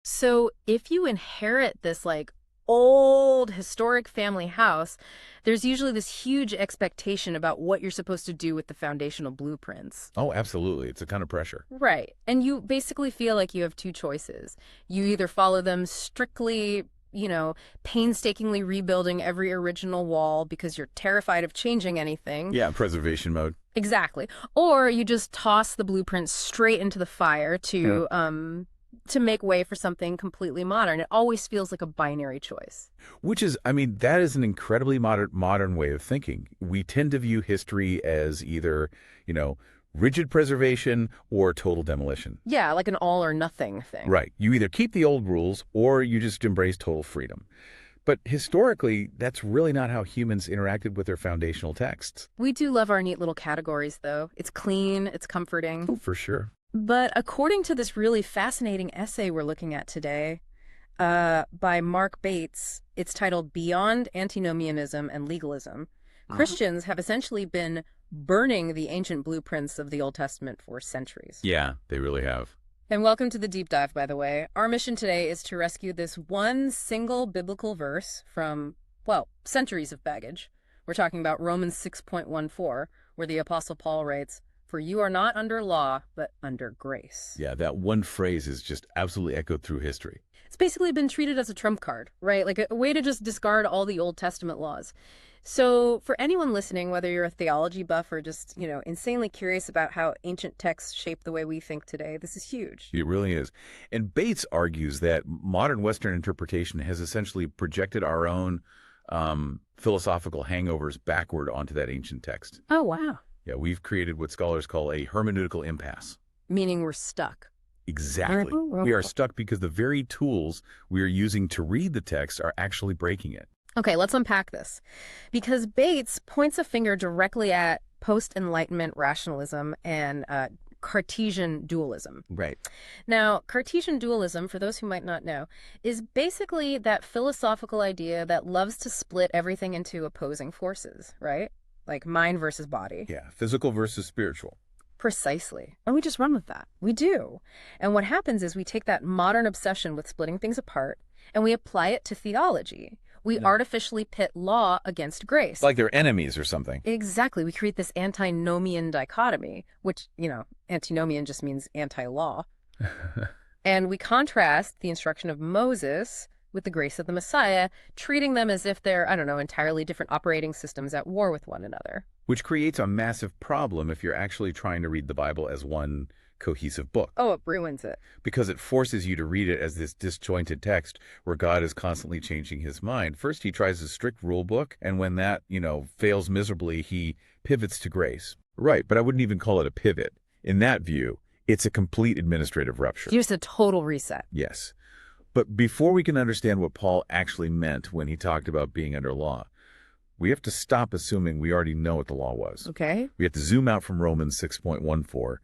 So if you inherit this like old historic family house, there's usually this huge expectation about what you're supposed to do with the foundational blueprints. Oh, absolutely. It's a kind of pressure. Right. And you basically feel like you have two choices. You either follow them strictly, painstakingly rebuilding every original wall because you're terrified of changing anything. Yeah, preservation mode. Exactly. Or you just toss the blueprints straight into the fire to make way for something completely modern. It always feels like a binary choice. Which is, I mean, that is an incredibly modern way of thinking. We tend to view history as either, rigid preservation or total demolition. Yeah, like an all or nothing thing. Right. You either keep the old rules or you just embrace total freedom. But historically, that's really not how humans interacted with their foundational texts. We do love our neat little categories, though. It's clean, it's comforting. Oh, for sure. But according to this really fascinating essay we're looking at today, by Mark Bates, it's titled Beyond Antinomianism and Legalism. Christians have essentially been burning the ancient blueprints of the Old Testament for centuries. Yeah, they really have. And welcome to the deep dive, by the way. Our mission today is to rescue this one single biblical verse from, centuries of baggage. We're talking about Romans 6.14, where the Apostle Paul writes, "For you are not under law, but under grace." Yeah, that one phrase is just absolutely echoed through history. It's basically been treated as a trump card, right? Like a way to just discard all the Old Testament laws. So for anyone listening, whether you're a theology buff or just, insanely curious about how ancient texts shape the way we think today, this is huge. It really is. And Bates argues that modern Western interpretation has essentially projected our own philosophical hangovers backward onto that ancient text. Oh, wow. Yeah, we've created what scholars call a hermeneutical impasse. Meaning we're stuck. Exactly. We are stuck because the very tools we are using to read the text are actually breaking it. Okay, let's unpack this. Because Bates points a finger directly at post-Enlightenment rationalism and Cartesian dualism. Right. Now, Cartesian dualism, for those who might not know, is basically that philosophical idea that loves to split everything into opposing forces, right? Like mind versus body. Yeah, physical versus spiritual. Precisely. And we just run with that. We do. And what happens is we take that modern obsession with splitting things apart and we apply it to theology. We artificially pit law against grace. Like they're enemies or something. Exactly. We create this antinomian dichotomy, which, antinomian just means anti-law. And we contrast the instruction of Moses with the grace of the Messiah, treating them as if they're, entirely different operating systems at war with one another. Which creates a massive problem if you're actually trying to read the Bible as one cohesive book. Oh, it ruins it. Because it forces you to read it as this disjointed text where God is constantly changing his mind. First, he tries a strict rule book, and when that, fails miserably, he pivots to grace. Right, but I wouldn't even call it a pivot. In that view, it's a complete administrative rupture. Just a total reset. Yes. But before we can understand what Paul actually meant when he talked about being under law, we have to stop assuming we already know what the law was. Okay. We have to zoom out from Romans 6.14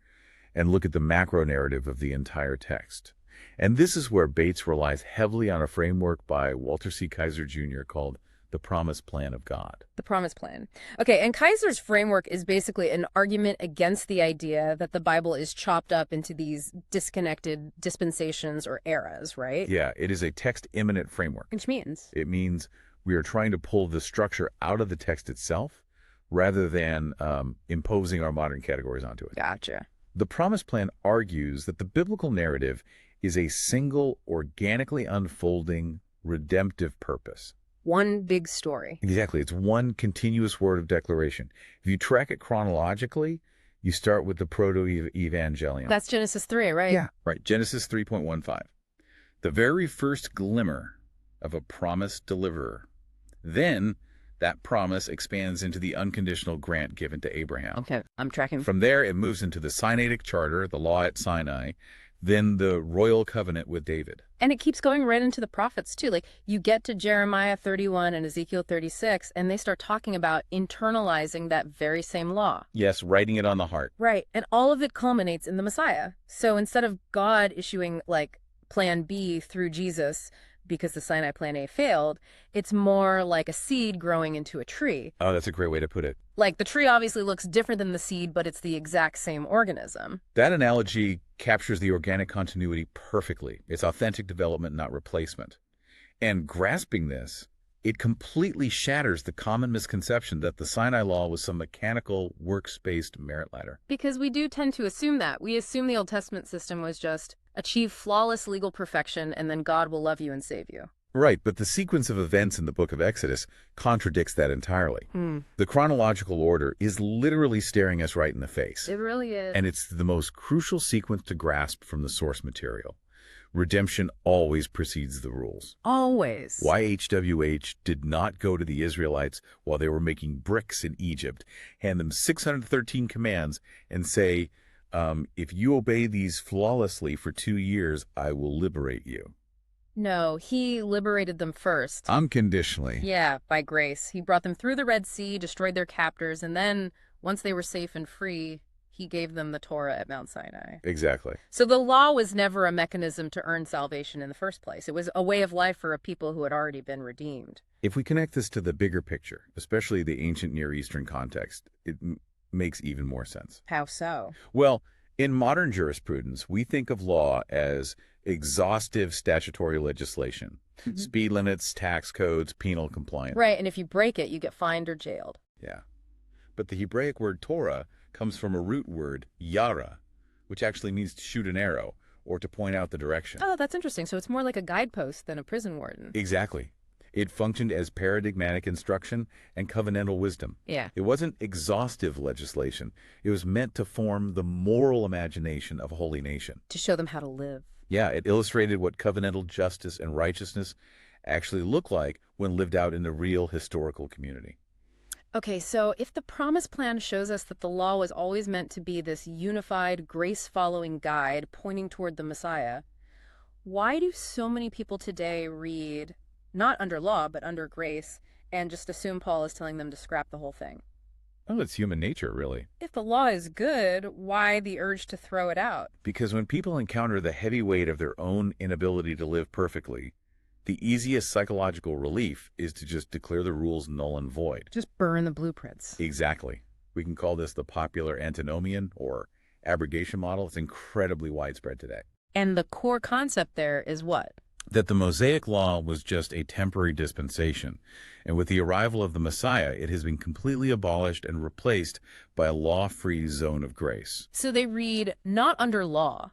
and look at the macro narrative of the entire text. And this is where Bates relies heavily on a framework by Walter C. Kaiser Jr. called the Promise Plan of God. The Promise Plan. Okay, and Kaiser's framework is basically an argument against the idea that the Bible is chopped up into these disconnected dispensations or eras, right? Yeah, it is a text-immanent framework. Which means? It means we are trying to pull the structure out of the text itself rather than imposing our modern categories onto it. Gotcha. The Promise Plan argues that the biblical narrative is a single, organically unfolding, redemptive purpose. One big story. Exactly. It's one continuous word of declaration. If you track it chronologically, you start with the proto-evangelium. That's Genesis 3, right? Yeah. Right. Genesis 3.15. The very first glimmer of a promised deliverer. Then that promise expands into the unconditional grant given to Abraham. Okay, I'm tracking. From there, it moves into the Sinaitic Charter, the law at Sinai, then the royal covenant with David. And it keeps going right into the prophets, too. Like, you get to Jeremiah 31 and Ezekiel 36, and they start talking about internalizing that very same law. Yes, writing it on the heart. Right, and all of it culminates in the Messiah. So instead of God issuing, Plan B through Jesus, because the Sinai Plan A failed. It's more like a seed growing into a tree. Oh, that's a great way to put it. Like the tree obviously looks different than the seed, but it's the exact same organism. That analogy captures the organic continuity perfectly. It's authentic development, not replacement. And grasping this, it completely shatters the common misconception that the Sinai Law was some mechanical, works-based merit ladder. Because we do tend to assume that. We assume the Old Testament system was just achieve flawless legal perfection and then God will love you and save you. Right, but the sequence of events in the book of Exodus contradicts that entirely. The chronological order is literally staring us right in the face. It really is. And it's the most crucial sequence to grasp from the source material. Redemption always precedes the rules. Always. YHWH did not go to the Israelites while they were making bricks in Egypt, hand them 613 commands, and say, if you obey these flawlessly for 2 years, I will liberate you. No, he liberated them first. Unconditionally. Yeah, by grace. He brought them through the Red Sea, destroyed their captors, and then, once they were safe and free, he gave them the Torah at Mount Sinai. Exactly. So the law was never a mechanism to earn salvation in the first place. It was a way of life for a people who had already been redeemed. If we connect this to the bigger picture, especially the ancient Near Eastern context, it makes even more sense. How so? Well, in modern jurisprudence, we think of law as exhaustive statutory legislation, speed limits, tax codes, penal compliance. Right, and if you break it, you get fined or jailed. Yeah. But the Hebraic word Torah comes from a root word, yara, which actually means to shoot an arrow or to point out the direction. Oh, that's interesting. So it's more like a guidepost than a prison warden. Exactly. It functioned as paradigmatic instruction and covenantal wisdom. Yeah. It wasn't exhaustive legislation. It was meant to form the moral imagination of a holy nation. To show them how to live. Yeah, it illustrated what covenantal justice and righteousness actually look like when lived out in the real historical community. Okay, so if the Promise Plan shows us that the law was always meant to be this unified, grace-following guide pointing toward the Messiah, why do so many people today read, not under law, but under grace, and just assume Paul is telling them to scrap the whole thing? Well, it's human nature, really. If the law is good, why the urge to throw it out? Because when people encounter the heavy weight of their own inability to live perfectly, the easiest psychological relief is to just declare the rules null and void. Just burn the blueprints. Exactly. We can call this the popular antinomian or abrogation model. It's incredibly widespread today. And the core concept there is what? That the Mosaic Law was just a temporary dispensation, and with the arrival of the Messiah, it has been completely abolished and replaced by a law-free zone of grace. So they read not under law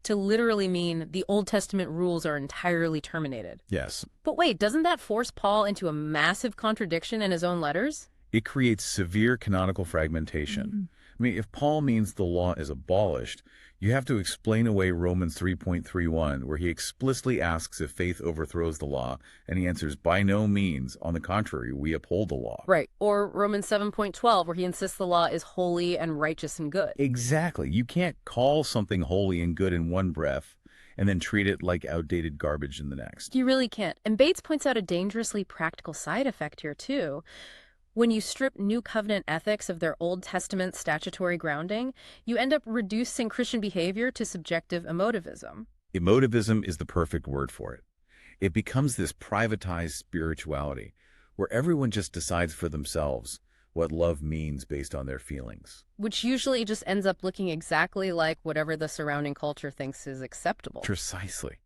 to literally mean the Old Testament rules are entirely terminated. Yes. But wait, doesn't that force Paul into a massive contradiction in his own letters? It creates severe canonical fragmentation. I mean, if Paul means the law is abolished, you have to explain away Romans 3.31, where he explicitly asks if faith overthrows the law, and he answers, by no means. On the contrary, we uphold the law. Right. Or Romans 7.12, where he insists the law is holy and righteous and good. Exactly. You can't call something holy and good in one breath and then treat it like outdated garbage in the next. You really can't. And Bates points out a dangerously practical side effect here, too. When you strip New Covenant ethics of their Old Testament statutory grounding, you end up reducing Christian behavior to subjective emotivism. Emotivism is the perfect word for it. It becomes this privatized spirituality where everyone just decides for themselves what love means based on their feelings. Which usually just ends up looking exactly like whatever the surrounding culture thinks is acceptable. Precisely.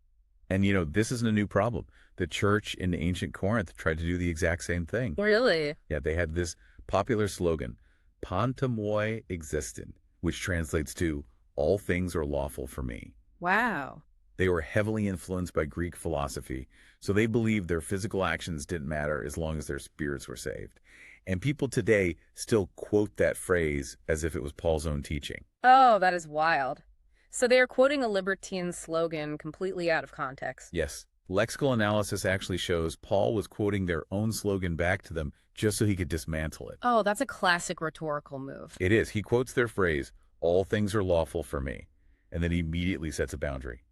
And, you know, this isn't a new problem. The church in ancient Corinth tried to do the exact same thing. Really? Yeah, they had this popular slogan, Panta exestin, which translates to, all things are lawful for me. Wow. They were heavily influenced by Greek philosophy, so they believed their physical actions didn't matter as long as their spirits were saved. And people today still quote that phrase as if it was Paul's own teaching. Oh, that is wild. So they are quoting a libertine slogan completely out of context. Yes. Lexical analysis actually shows Paul was quoting their own slogan back to them just so he could dismantle it. Oh, that's a classic rhetorical move. It is. He quotes their phrase, all things are lawful for me, and then he immediately sets a boundary.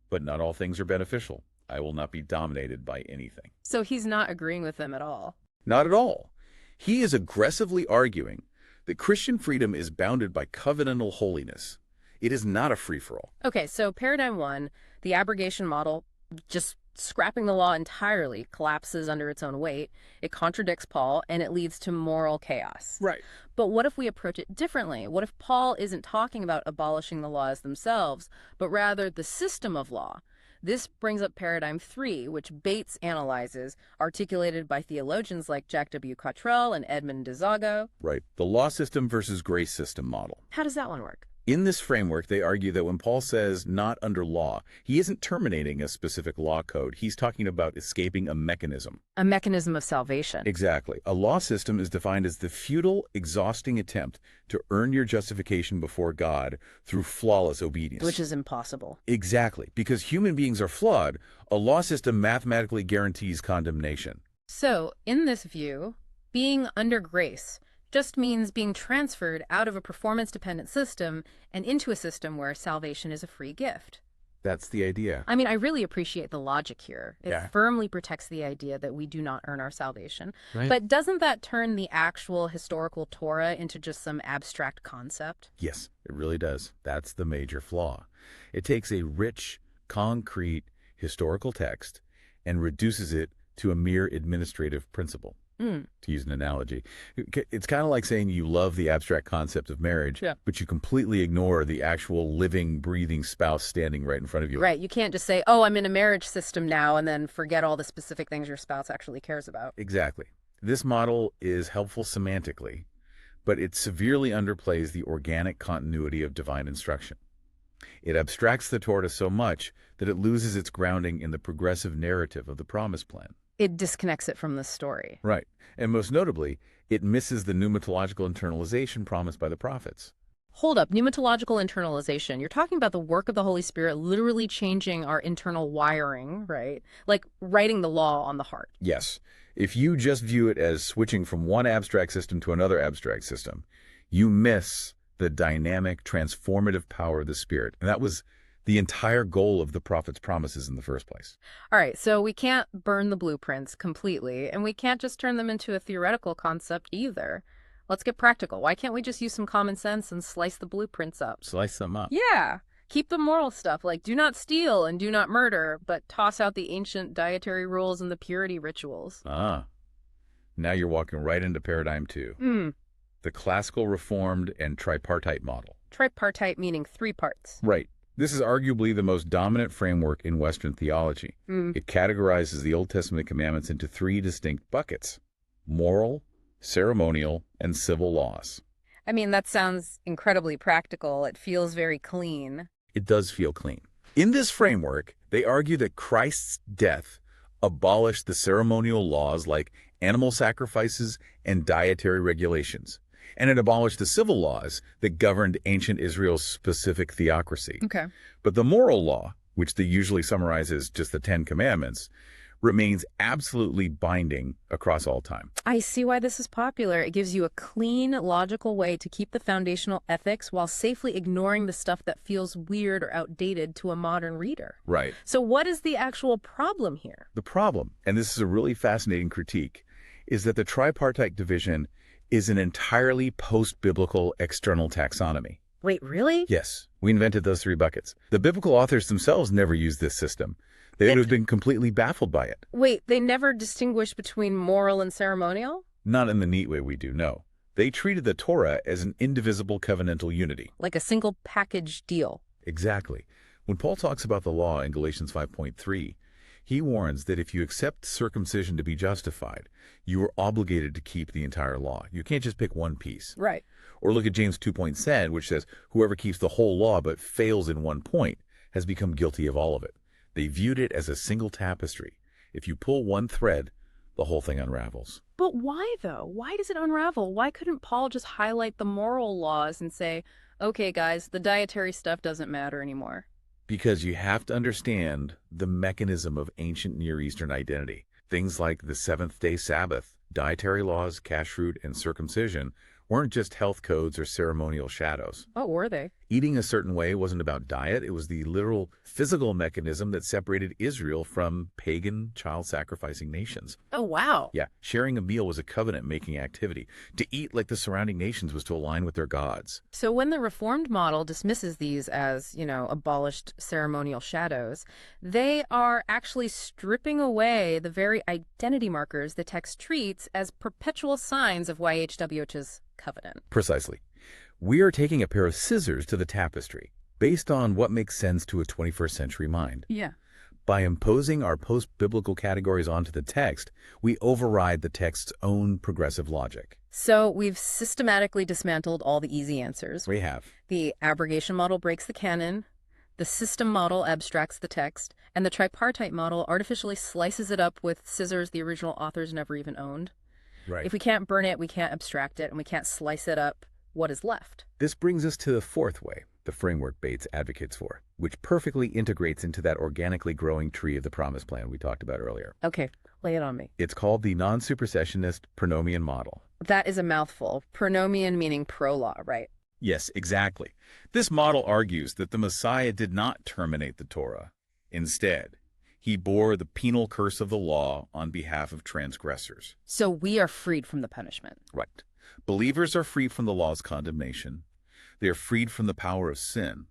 But not all things are beneficial. I will not be dominated by anything. So he's not agreeing with them at all. Not at all. He is aggressively arguing that Christian freedom is bounded by covenantal holiness. It is not a free-for-all. Okay, so paradigm one, the abrogation model, just scrapping the law entirely collapses under its own weight, it contradicts Paul, and it leads to moral chaos. Right. But what if we approach it differently? What if Paul isn't talking about abolishing the laws themselves, but rather the system of law? This brings up paradigm 3, which Bates analyzes, articulated by theologians like Jack W. Cottrell and Edmund Dzago. Right. The law system versus grace system model. How does that one work? In this framework, they argue that when Paul says not under law, he isn't terminating a specific law code. He's talking about escaping a mechanism. A mechanism of salvation. Exactly. A law system is defined as the futile, exhausting attempt to earn your justification before God through flawless obedience. Which is impossible. Exactly. Because human beings are flawed, a law system mathematically guarantees condemnation. So, in this view, being under grace just means being transferred out of a performance-dependent system and into a system where salvation is a free gift. That's the idea. I mean, I really appreciate the logic here. It Yeah. firmly protects the idea that we do not earn our salvation. Right. But doesn't that turn the actual historical Torah into just some abstract concept? Yes, it really does. That's the major flaw. It takes a rich, concrete, historical text and reduces it to a mere administrative principle. To use an analogy. It's kind of like saying you love the abstract concept of marriage, but you completely ignore the actual living, breathing spouse standing right in front of you. Right. You can't just say, oh, I'm in a marriage system now, and then forget all the specific things your spouse actually cares about. Exactly. This model is helpful semantically, but it severely underplays the organic continuity of divine instruction. It abstracts the Torah so much that it loses its grounding in the progressive narrative of the promise plan. It disconnects it from the story. Right. And most notably, it misses the pneumatological internalization promised by the prophets. Hold up, pneumatological internalization. You're talking about the work of the Holy Spirit literally changing our internal wiring, right? Like writing the law on the heart. Yes. If you just view it as switching from one abstract system to another abstract system, you miss the dynamic, transformative power of the Spirit. And that was the entire goal of the prophet's promises in the first place. All right, so we can't burn the blueprints completely, and we can't just turn them into a theoretical concept either. Let's get practical. Why can't we just use some common sense and slice the blueprints up? Slice them up. Yeah. Keep the moral stuff, like do not steal and do not murder, but toss out the ancient dietary rules and the purity rituals. Ah. Now you're walking right into paradigm 2. The classical reformed and tripartite model. Tripartite meaning 3 parts. Right. This is arguably the most dominant framework in Western theology. It categorizes the Old Testament commandments into 3 distinct buckets: moral, ceremonial, and civil laws. I mean, that sounds incredibly practical. It feels very clean. It does feel clean. In this framework, they argue that Christ's death abolished the ceremonial laws like animal sacrifices and dietary regulations, and it abolished the civil laws that governed ancient Israel's specific theocracy. Okay. But the moral law, which they usually summarize as just the 10 Commandments, remains absolutely binding across all time. I see why this is popular. It gives you a clean, logical way to keep the foundational ethics while safely ignoring the stuff that feels weird or outdated to a modern reader. Right. So what is the actual problem here? The problem, and this is a really fascinating critique, is that the tripartite division is an entirely post-biblical external taxonomy. Wait, really? Yes, we invented those 3 buckets. The biblical authors themselves never used this system. They would have been completely baffled by it. Wait, they never distinguished between moral and ceremonial? Not in the neat way we do, no. They treated the Torah as an indivisible covenantal unity. Like a single package deal. Exactly. When Paul talks about the law in Galatians 5.3, he warns that if you accept circumcision to be justified, you are obligated to keep the entire law. You can't just pick one piece. Right. Or look at James 2.7, which says, whoever keeps the whole law but fails in one point has become guilty of all of it. They viewed it as a single tapestry. If you pull one thread, the whole thing unravels. But why, though? Why does it unravel? Why couldn't Paul just highlight the moral laws and say, okay, guys, the dietary stuff doesn't matter anymore? Because you have to understand the mechanism of ancient Near Eastern identity. Things like the seventh-day Sabbath, dietary laws, kashrut, and circumcision weren't just health codes or ceremonial shadows. What were they? Eating a certain way wasn't about diet. It was the literal physical mechanism that separated Israel from pagan, child-sacrificing nations. Oh, wow. Yeah, sharing a meal was a covenant-making activity. To eat like the surrounding nations was to align with their gods. So when the Reformed model dismisses these as, abolished ceremonial shadows, they are actually stripping away the very identity markers the text treats as perpetual signs of YHWH's covenant. Precisely. We are taking a pair of scissors to the tapestry, based on what makes sense to a 21st century mind. Yeah. By imposing our post-biblical categories onto the text, we override the text's own progressive logic. So we've systematically dismantled all the easy answers. We have. The abrogation model breaks the canon, the system model abstracts the text, and the tripartite model artificially slices it up with scissors the original authors never even owned. Right. If we can't burn it, we can't abstract it, and we can't slice it up, what is left? This brings us to the fourth way, the framework Bates advocates for, which perfectly integrates into that organically growing tree of the promise plan we talked about earlier. Okay, lay it on me. It's called the Non-supersessionist Pronomian Model. That is a mouthful. Pronomian meaning pro-law, right? Yes, exactly. This model argues that the Messiah did not terminate the Torah. Instead, he bore the penal curse of the law on behalf of transgressors. So we are freed from the punishment. Right. Believers are freed from the law's condemnation. They are freed from the power of sin,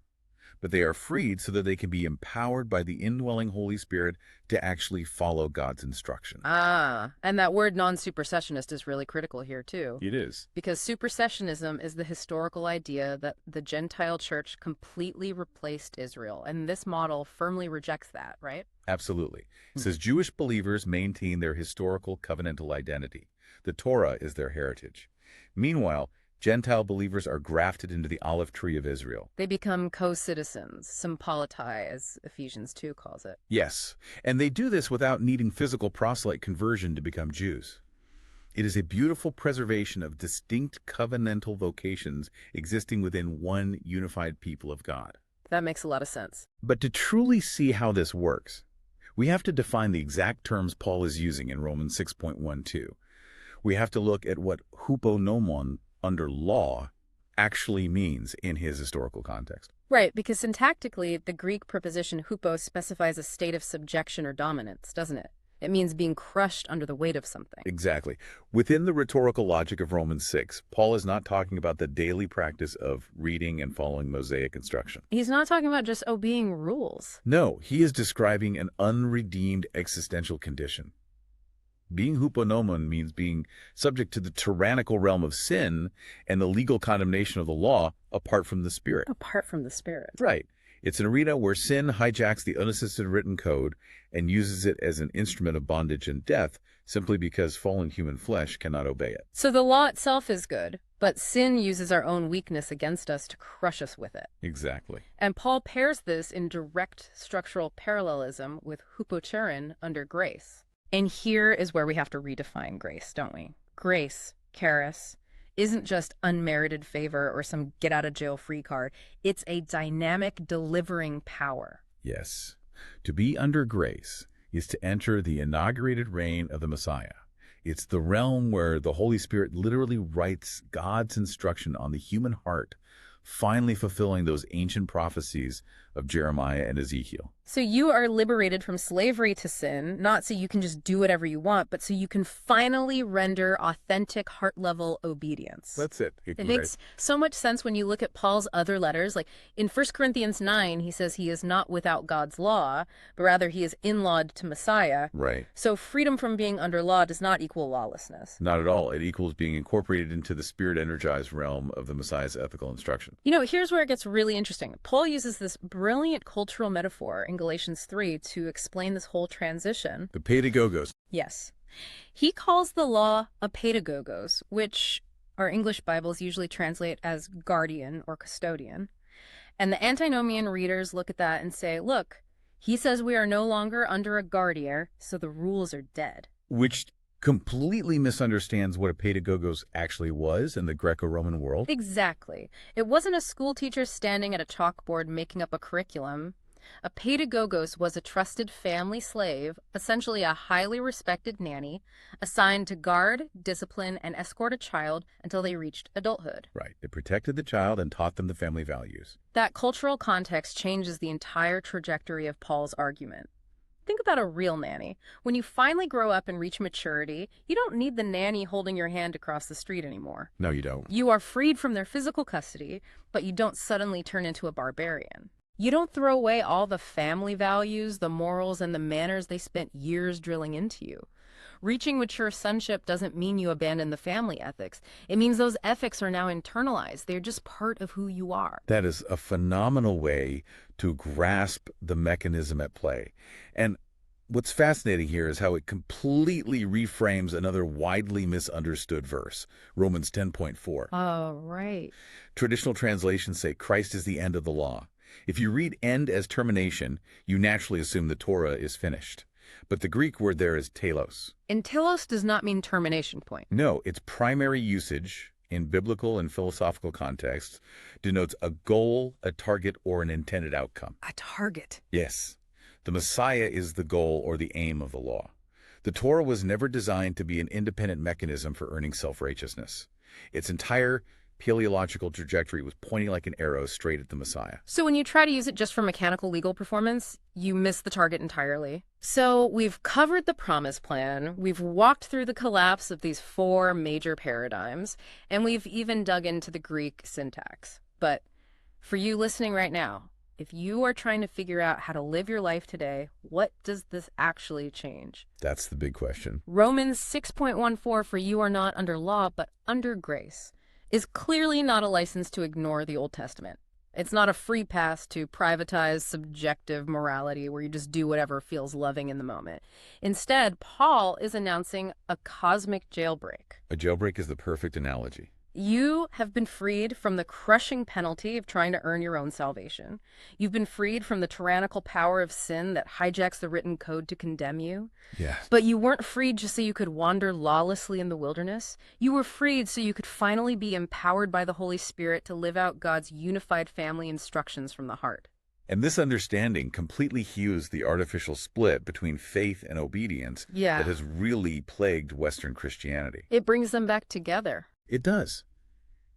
but they are freed so that they can be empowered by the indwelling Holy Spirit to actually follow God's instruction. Ah, and that word non-supersessionist is really critical here too. It is. Because supersessionism is the historical idea that the Gentile church completely replaced Israel, and this model firmly rejects that, right? Absolutely. It says Jewish believers maintain their historical covenantal identity. The Torah is their heritage. Meanwhile, Gentile believers are grafted into the olive tree of Israel. They become co-citizens, symbolitai, as Ephesians 2 calls it. Yes, and they do this without needing physical proselyte conversion to become Jews. It is a beautiful preservation of distinct covenantal vocations existing within one unified people of God. That makes a lot of sense. But to truly see how this works, we have to define the exact terms Paul is using in Romans 6.12. We have to look at what Hupo Nomon under law actually means in his historical context. Right, because syntactically, the Greek preposition hupo specifies a state of subjection or dominance, doesn't it? It means being crushed under the weight of something. Exactly. Within the rhetorical logic of Romans 6, Paul is not talking about the daily practice of reading and following Mosaic instruction. He's not talking about just obeying rules. No, he is describing an unredeemed existential condition. Being Hupo Nomon means being subject to the tyrannical realm of sin and the legal condemnation of the law apart from the Spirit. Apart from the Spirit. Right. It's an arena where sin hijacks the unassisted written code and uses it as an instrument of bondage and death simply because fallen human flesh cannot obey it. So the law itself is good, but sin uses our own weakness against us to crush us with it. Exactly. And Paul pairs this in direct structural parallelism with Hupo Charin under grace. And here is where we have to redefine grace, don't we? Grace, charis, isn't just unmerited favor or some get-out-of-jail-free card. It's a dynamic, delivering power. Yes. To be under grace is to enter the inaugurated reign of the Messiah. It's the realm where the Holy Spirit literally writes God's instruction on the human heart, finally fulfilling those ancient prophecies of Jeremiah and Ezekiel. So you are liberated from slavery to sin, not so you can just do whatever you want, but so you can finally render authentic heart-level obedience. That's it. It makes so much sense when you look at Paul's other letters. Like in 1 Corinthians 9, he says he is not without God's law, but rather he is in-lawed to Messiah. Right. So freedom from being under law does not equal lawlessness. Not at all. It equals being incorporated into the Spirit-energized realm of the Messiah's ethical instruction. Here's where it gets really interesting. Paul uses this brilliant cultural metaphor in Galatians 3 to explain this whole transition. The Paidagogos. Yes. He calls the law a Paidagogos, which our English Bibles usually translate as guardian or custodian. And the Antinomian readers look at that and say, look, he says we are no longer under a guardian, so the rules are dead. Which completely misunderstands what a Paidagogos actually was in the Greco-Roman world. Exactly. It wasn't a school teacher standing at a chalkboard making up a curriculum. A Paidagogos was a trusted family slave, essentially a highly respected nanny, assigned to guard, discipline, and escort a child until they reached adulthood. Right. It protected the child and taught them the family values. That cultural context changes the entire trajectory of Paul's argument. Think about a real nanny. When you finally grow up and reach maturity, you don't need the nanny holding your hand across the street anymore. No, you don't. You are freed from their physical custody, but you don't suddenly turn into a barbarian. You don't throw away all the family values, the morals, and the manners they spent years drilling into you. Reaching mature sonship doesn't mean you abandon the family ethics. It means those ethics are now internalized. They're just part of who you are. That is a phenomenal way to grasp the mechanism at play. And what's fascinating here is how it completely reframes another widely misunderstood verse, Romans 10.4. Oh, right. Traditional translations say Christ is the end of the law. If you read end as termination, you naturally assume the Torah is finished. But the Greek word there is telos. And telos does not mean termination point. No, its primary usage in biblical and philosophical contexts denotes a goal, a target, or an intended outcome. A target. Yes, the Messiah is the goal or the aim of the law. The Torah was never designed to be an independent mechanism for earning self-righteousness. Its entire teleological trajectory was pointing like an arrow straight at the Messiah. So when you try to use it just for mechanical legal performance, you miss the target entirely. So we've covered the promise plan, we've walked through the collapse of these four major paradigms, and we've even dug into the Greek syntax. But for you listening right now, if you are trying to figure out how to live your life today, what does this actually change? That's the big question. Romans 6.14 for you are not under law, but under grace, is clearly not a license to ignore the Old Testament. It's not a free pass to privatize subjective morality where you just do whatever feels loving in the moment. Instead, Paul is announcing a cosmic jailbreak. A jailbreak is the perfect analogy. You have been freed from the crushing penalty of trying to earn your own salvation. You've been freed from the tyrannical power of sin that hijacks the written code to condemn you. Yes. But you weren't freed just so you could wander lawlessly in the wilderness. You were freed so you could finally be empowered by the Holy Spirit to live out God's unified family instructions from the heart. And this understanding completely hews the artificial split between faith and obedience that has really plagued Western Christianity. It brings them back together. It does.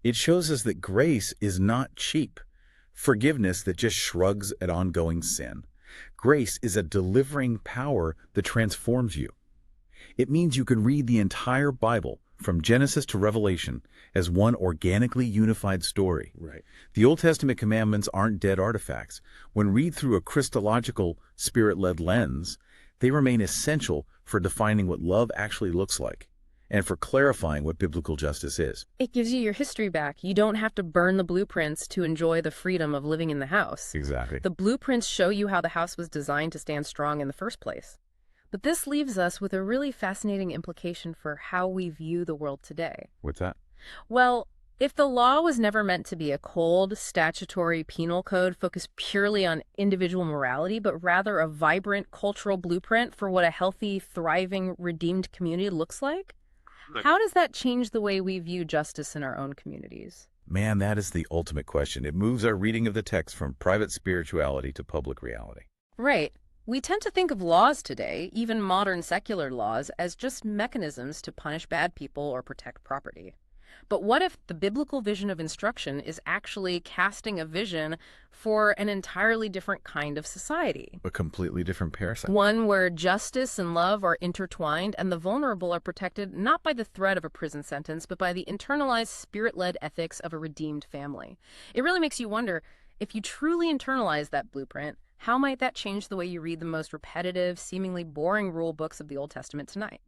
It shows us that grace is not cheap. Forgiveness that just shrugs at ongoing sin. Grace is a delivering power that transforms you. It means you can read the entire Bible from Genesis to Revelation as one organically unified story. Right. The Old Testament commandments aren't dead artifacts. When read through a Christological, spirit-led lens, they remain essential for defining what love actually looks like and for clarifying what biblical justice is. It gives you your history back. You don't have to burn the blueprints to enjoy the freedom of living in the house. Exactly. The blueprints show you how the house was designed to stand strong in the first place. But this leaves us with a really fascinating implication for how we view the world today. What's that? Well, if the law was never meant to be a cold, statutory penal code focused purely on individual morality, but rather a vibrant cultural blueprint for what a healthy, thriving, redeemed community looks like, how does that change the way we view justice in our own communities? Man, that is the ultimate question. It moves our reading of the text from private spirituality to public reality. Right. We tend to think of laws today, even modern secular laws, as just mechanisms to punish bad people or protect property. But what if the biblical vision of instruction is actually casting a vision for an entirely different kind of society? A completely different parasite. One where justice and love are intertwined and the vulnerable are protected not by the threat of a prison sentence, but by the internalized, spirit-led ethics of a redeemed family. It really makes you wonder, if you truly internalize that blueprint, how might that change the way you read the most repetitive, seemingly boring rule books of the Old Testament tonight?